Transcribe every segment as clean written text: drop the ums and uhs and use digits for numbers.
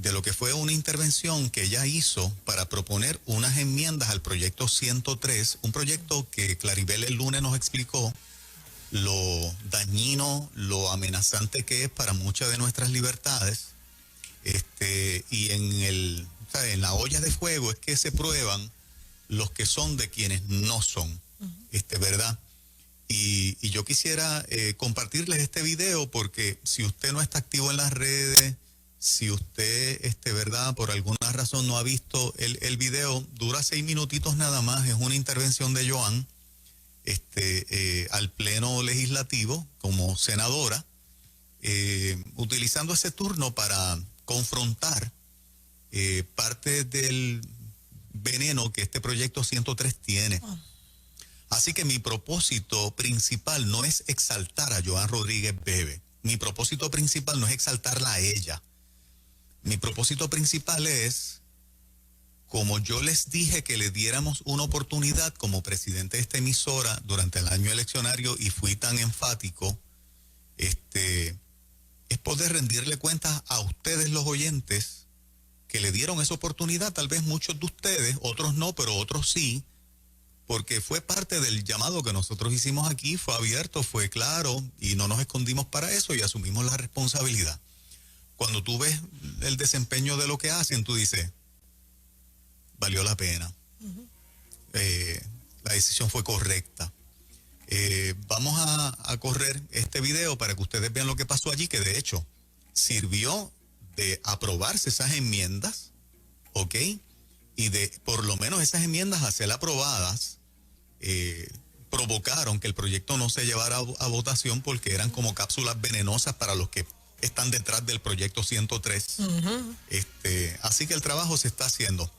de lo que fue una intervención que ella hizo para proponer unas enmiendas al proyecto 103, un proyecto que Claribel el lunes nos explicó lo dañino, lo amenazante que es para muchas de nuestras libertades. Y en la olla de fuego es que se prueban los que son de quienes no son, ¿verdad? Y yo quisiera compartirles este video porque si usted no está activo en las redes, si usted, ¿verdad?, por alguna razón no ha visto el video, dura 6 minutitos nada más, es una intervención de Joan al Pleno Legislativo como senadora, utilizando ese turno para confrontar parte del veneno que este proyecto 103 tiene. Así que mi propósito principal no es exaltar a Joan Rodríguez Bebe. Mi propósito principal no es exaltarla a ella. Mi propósito principal es, como yo les dije que le diéramos una oportunidad como presidente de esta emisora durante el año eleccionario y fui tan enfático, es poder rendirle cuentas a ustedes los oyentes que le dieron esa oportunidad, tal vez muchos de ustedes, otros no, pero otros sí, porque fue parte del llamado que nosotros hicimos aquí, fue abierto, fue claro y no nos escondimos para eso y asumimos la responsabilidad. Cuando tú ves el desempeño de lo que hacen, tú dices, valió la pena. La decisión fue correcta. Vamos a correr este video para que ustedes vean lo que pasó allí, que de hecho sirvió de aprobarse esas enmiendas, ¿ok? Y de por lo menos esas enmiendas a ser aprobadas, provocaron que el proyecto no se llevara a votación porque eran como cápsulas venenosas para los que están detrás del proyecto 103. Así que el trabajo se está haciendo.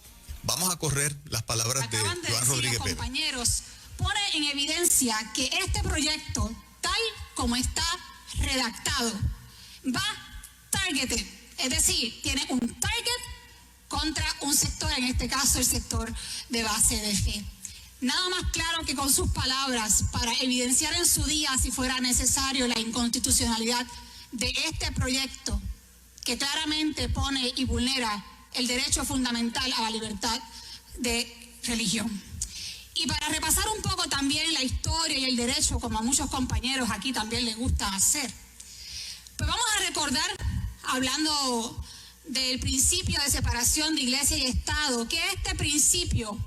Vamos a correr las palabras de Joan Rodríguez Bebe. Compañeros, pone en evidencia que este proyecto, tal como está redactado, va targeted, es decir, tiene un target contra un sector, en este caso el sector de base de fe. Nada más claro que con sus palabras para evidenciar en su día, si fuera necesario, la inconstitucionalidad de este proyecto que claramente pone y vulnera el derecho fundamental a la libertad de religión. Y para repasar un poco también la historia y el derecho, como a muchos compañeros aquí también les gusta hacer, pues vamos a recordar, hablando del principio de separación de Iglesia y Estado, que este principio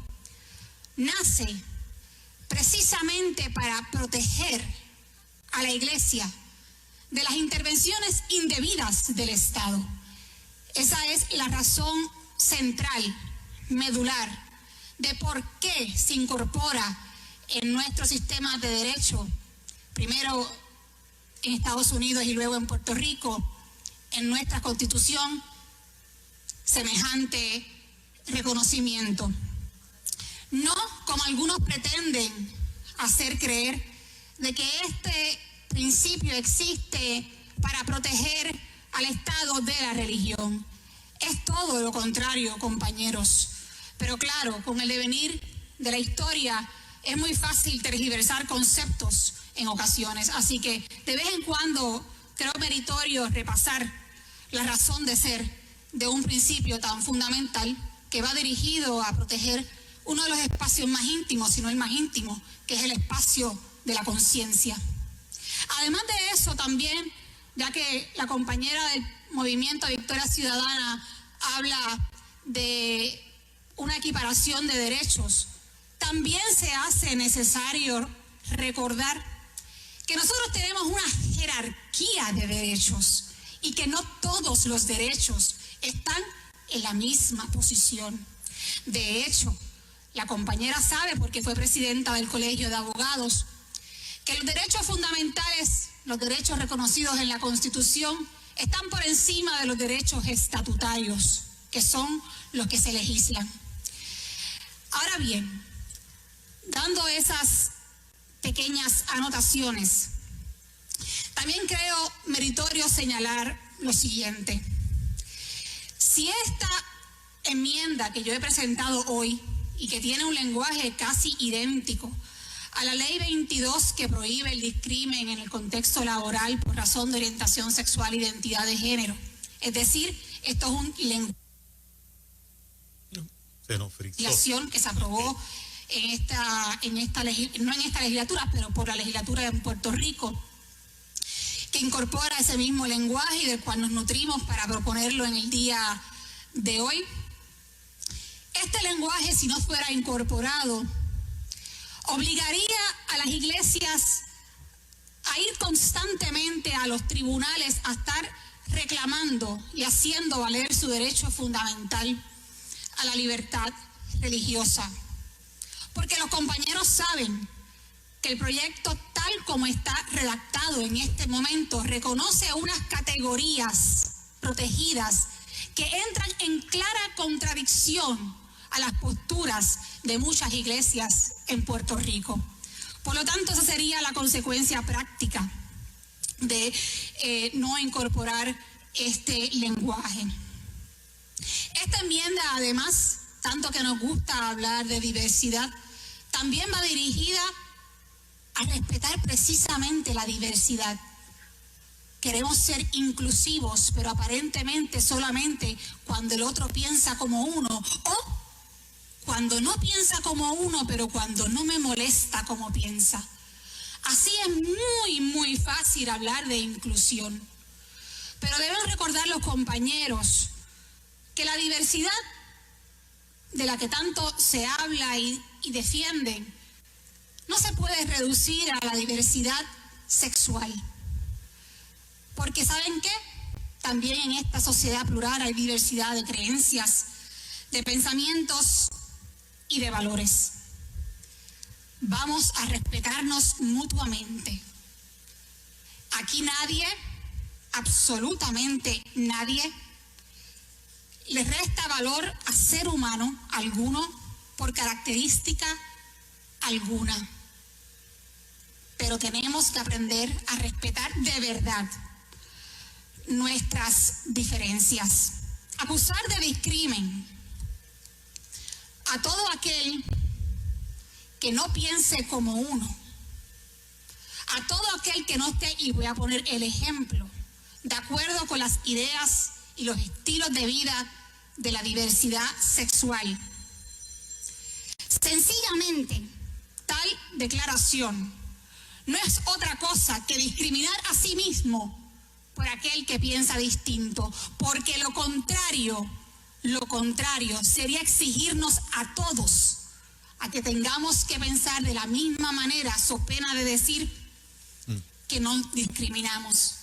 nace precisamente para proteger a la Iglesia de las intervenciones indebidas del Estado. Esa es la razón central, medular, de por qué se incorpora en nuestro sistema de derecho, primero en Estados Unidos y luego en Puerto Rico, en nuestra Constitución, semejante reconocimiento. No como algunos pretenden hacer creer, de que este principio existe para proteger al Estado de la religión. Es todo lo contrario, compañeros. Pero claro, con el devenir de la historia es muy fácil tergiversar conceptos en ocasiones. Así que de vez en cuando creo meritorio repasar la razón de ser de un principio tan fundamental que va dirigido a proteger uno de los espacios más íntimos, si no el más íntimo, que es el espacio de la conciencia. Además de eso también, ya que la compañera del Movimiento Victoria Ciudadana habla de una equiparación de derechos, también se hace necesario recordar que nosotros tenemos una jerarquía de derechos y que no todos los derechos están en la misma posición. De hecho, la compañera sabe, porque fue presidenta del Colegio de Abogados, que los derechos fundamentales, los derechos reconocidos en la Constitución, están por encima de los derechos estatutarios, que son los que se legislan. Ahora bien, dando esas pequeñas anotaciones, también creo meritorio señalar lo siguiente. Si esta enmienda que yo he presentado hoy y que tiene un lenguaje casi idéntico a la ley 22 que prohíbe el discrimen en el contexto laboral por razón de orientación sexual e identidad de género, es decir, Esto es un lenguaje Se nos frizó. que se aprobó no en esta legislatura, pero por la legislatura en Puerto Rico, que incorpora ese mismo lenguaje y del cual nos nutrimos para proponerlo en el día de hoy. Este lenguaje, si no fuera incorporado, obligaría a las iglesias a ir constantemente a los tribunales a estar reclamando y haciendo valer su derecho fundamental a la libertad religiosa. Porque los compañeros saben que el proyecto tal como está redactado en este momento reconoce unas categorías protegidas que entran en clara contradicción a las posturas de muchas iglesias en Puerto Rico. Por lo tanto, esa sería la consecuencia práctica de no incorporar este lenguaje. Esta enmienda, además, tanto que nos gusta hablar de diversidad, también va dirigida a respetar precisamente la diversidad. Queremos ser inclusivos, pero aparentemente solamente cuando el otro piensa como uno, o cuando no piensa como uno, pero cuando no me molesta como piensa. Así es muy, muy fácil hablar de inclusión. Pero deben recordar los compañeros que la diversidad de la que tanto se habla y defienden no se puede reducir a la diversidad sexual. Porque ¿saben qué? También en esta sociedad plural hay diversidad de creencias, de pensamientos y de valores. Vamos a respetarnos mutuamente. Aquí nadie, absolutamente nadie, le resta valor a ser humano alguno por característica alguna. Pero tenemos que aprender a respetar de verdad nuestras diferencias. Acusar de discrimen a todo aquel que no piense como uno, a todo aquel que no esté, y voy a poner el ejemplo, de acuerdo con las ideas y los estilos de vida de la diversidad sexual. Sencillamente, tal declaración no es otra cosa que discriminar a sí mismo por aquel que piensa distinto, porque lo contrario sería exigirnos a todos a que tengamos que pensar de la misma manera, so pena de decir que no discriminamos.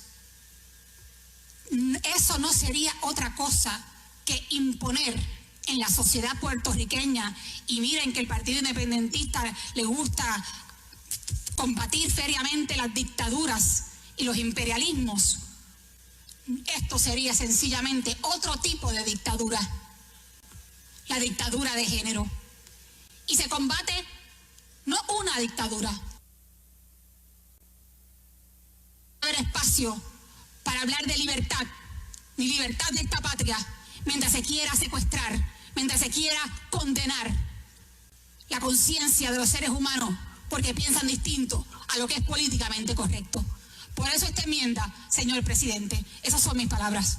Eso no sería otra cosa que imponer en la sociedad puertorriqueña, y miren que el Partido Independentista le gusta combatir feriamente las dictaduras y los imperialismos. Esto sería sencillamente otro tipo de dictadura, la dictadura de género. Y se combate no una dictadura. No haber espacio para hablar de libertad, ni libertad de esta patria, mientras se quiera secuestrar, mientras se quiera condenar la conciencia de los seres humanos porque piensan distinto a lo que es políticamente correcto. Por eso esta enmienda, señor presidente. Esas son mis palabras.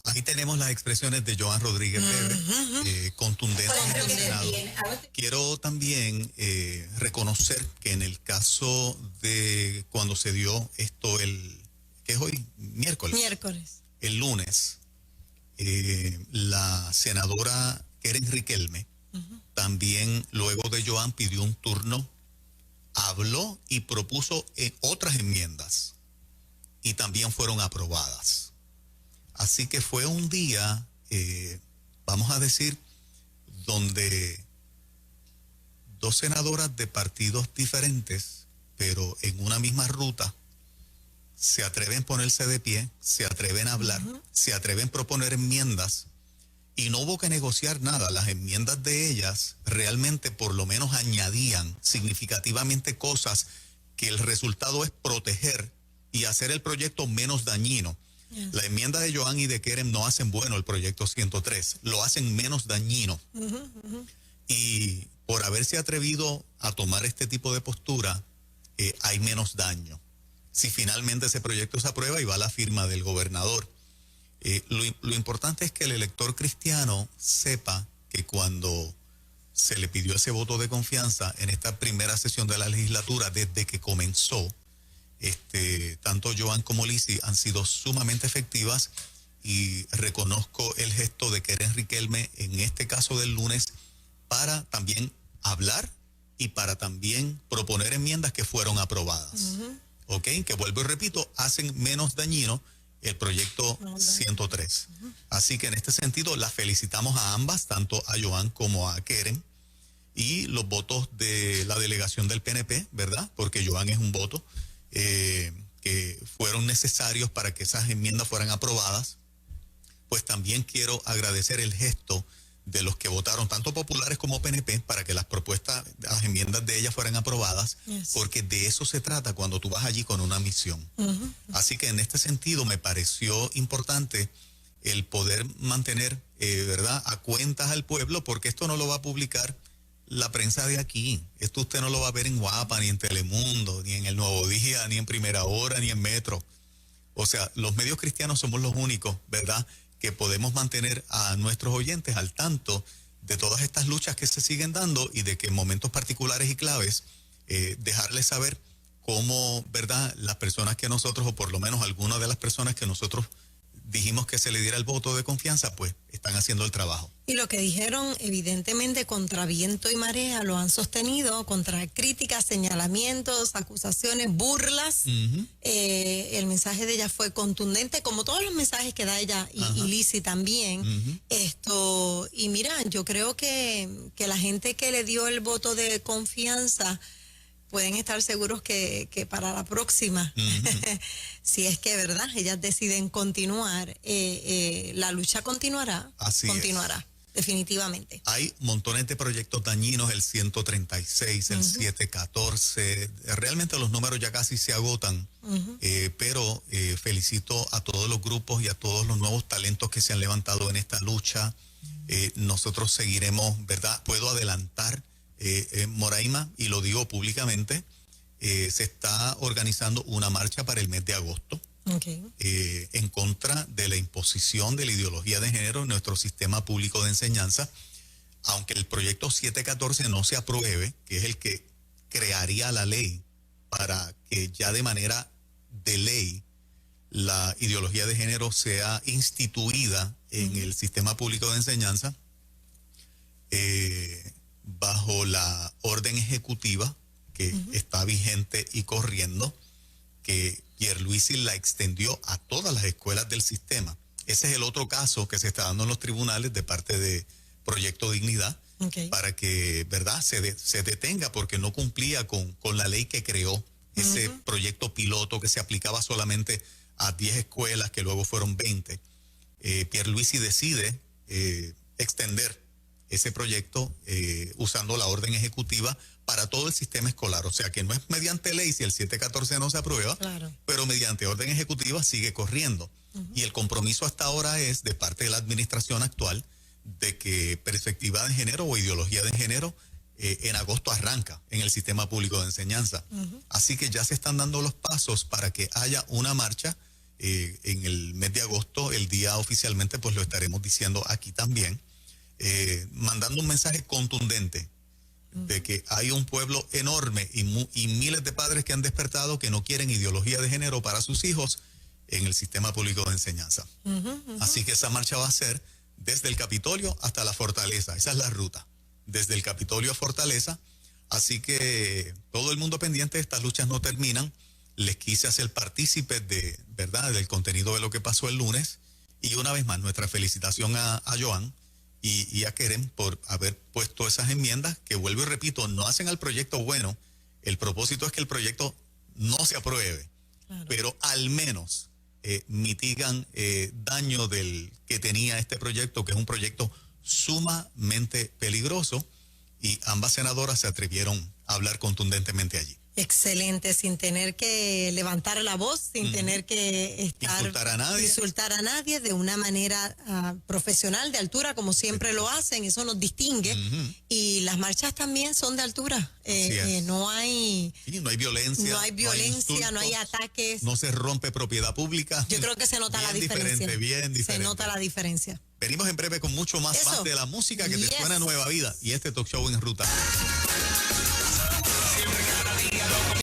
Ahí tenemos las expresiones de Joan Rodríguez Bebe, contundentes en el Senado. Quiero también reconocer que en el caso de cuando se dio esto, ¿qué es hoy? Miércoles. El lunes, la senadora Keren Riquelme, también luego de Joan pidió un turno, habló y propuso otras enmiendas y también fueron aprobadas. Así que fue un día, vamos a decir, donde dos senadoras de partidos diferentes, pero en una misma ruta, se atreven a ponerse de pie, se atreven a hablar, se atreven a proponer enmiendas, y no hubo que negociar nada. Las enmiendas de ellas realmente por lo menos añadían significativamente cosas que el resultado es proteger y hacer el proyecto menos dañino. La enmienda de Joan y de Keren no hacen bueno el proyecto 103, lo hacen menos dañino. Y por haberse atrevido a tomar este tipo de postura, hay menos daño. Si finalmente ese proyecto se aprueba y va a la firma del gobernador. Lo importante es que el elector cristiano sepa que cuando se le pidió ese voto de confianza en esta primera sesión de la legislatura, desde que comenzó, tanto Joan como Lizzy han sido sumamente efectivas, y reconozco el gesto de Keren Riquelme en este caso del lunes para también hablar y para también proponer enmiendas que fueron aprobadas. ¿Ok? Que vuelvo y repito, hacen menos dañino el proyecto 103. Así que en este sentido las felicitamos a ambas, tanto a Joan como a Keren, y los votos de la delegación del PNP, ¿verdad? Porque Joan es un voto, que fueron necesarios para que esas enmiendas fueran aprobadas. Pues también quiero agradecer el gesto de los que votaron, tanto populares como PNP, para que las propuestas, las enmiendas de ellas fueran aprobadas, porque de eso se trata cuando tú vas allí con una misión. Así que en este sentido me pareció importante el poder mantener, ¿verdad?, a cuentas al pueblo, porque esto no lo va a publicar la prensa de aquí. Esto usted no lo va a ver en Guapa, ni en Telemundo, ni en El Nuevo Día, ni en Primera Hora, ni en Metro. O sea, los medios cristianos somos los únicos, ¿verdad?, que podemos mantener a nuestros oyentes al tanto de todas estas luchas que se siguen dando, y de que en momentos particulares y claves, dejarles saber cómo, ¿verdad?, las personas que nosotros, o por lo menos algunas de las personas que nosotros dijimos que se le diera el voto de confianza, pues están haciendo el trabajo. Y lo que dijeron, evidentemente, contra viento y marea, lo han sostenido, contra críticas, señalamientos, acusaciones, burlas. El mensaje de ella fue contundente, como todos los mensajes que da ella, y Lizzy también. Y mira, yo creo que la gente que le dio el voto de confianza pueden estar seguros que para la próxima, si es que, ¿verdad?, ellas deciden continuar, la lucha continuará. Continuará, definitivamente. Hay montones de proyectos dañinos, el 136, el 714, realmente los números ya casi se agotan, pero felicito a todos los grupos y a todos los nuevos talentos que se han levantado en esta lucha. Nosotros seguiremos, ¿verdad? Puedo adelantar, Moraima, y lo digo públicamente, se está organizando una marcha para el mes de agosto, en contra de la imposición de la ideología de género en nuestro sistema público de enseñanza. Aunque el proyecto 714 no se apruebe, que es el que crearía la ley para que ya de manera de ley la ideología de género sea instituida en el sistema público de enseñanza, bajo la orden ejecutiva que está vigente y corriendo, que Pierluisi la extendió a todas las escuelas del sistema. Ese es el otro caso que se está dando en los tribunales de parte de Proyecto Dignidad, para que, ¿verdad?, se detenga, porque no cumplía con la ley que creó ese proyecto piloto que se aplicaba solamente a 10 escuelas, que luego fueron 20. Pierluisi decide extender ese proyecto usando la orden ejecutiva para todo el sistema escolar. O sea que no es mediante ley si el 714 no se aprueba, pero mediante orden ejecutiva sigue corriendo. Y el compromiso hasta ahora es, de parte de la administración actual, de que perspectiva de género o ideología de género en agosto arranca en el sistema público de enseñanza. Así que ya se están dando los pasos para que haya una marcha en el mes de agosto. El día oficialmente pues lo estaremos diciendo aquí también, mandando un mensaje contundente de que hay un pueblo enorme y miles de padres que han despertado, que no quieren ideología de género para sus hijos en el sistema público de enseñanza. Así que esa marcha va a ser desde el Capitolio hasta la Fortaleza. Esa es la ruta, desde el Capitolio a Fortaleza. Así que todo el mundo pendiente, estas luchas no terminan. Les quise hacer partícipes de, ¿verdad?, del contenido de lo que pasó el lunes. Y una vez más, nuestra felicitación a Joan y a Keren por haber puesto esas enmiendas, que, vuelvo y repito, no hacen al proyecto bueno. El propósito es que el proyecto no se apruebe, pero al menos mitigan daño del que tenía este proyecto, que es un proyecto sumamente peligroso, y ambas senadoras se atrevieron a hablar contundentemente allí. Excelente, sin tener que levantar la voz, sin tener que insultar a nadie de una manera profesional, de altura, como siempre lo hacen. Eso nos distingue. Y las marchas también son de altura. No hay violencia. No hay violencia, no hay ataques. No se rompe propiedad pública. Yo creo que se nota la diferencia. Bien diferente. Se nota la diferencia. Venimos en breve con mucho más de la música que te suena Nueva Vida y este talk show en ruta.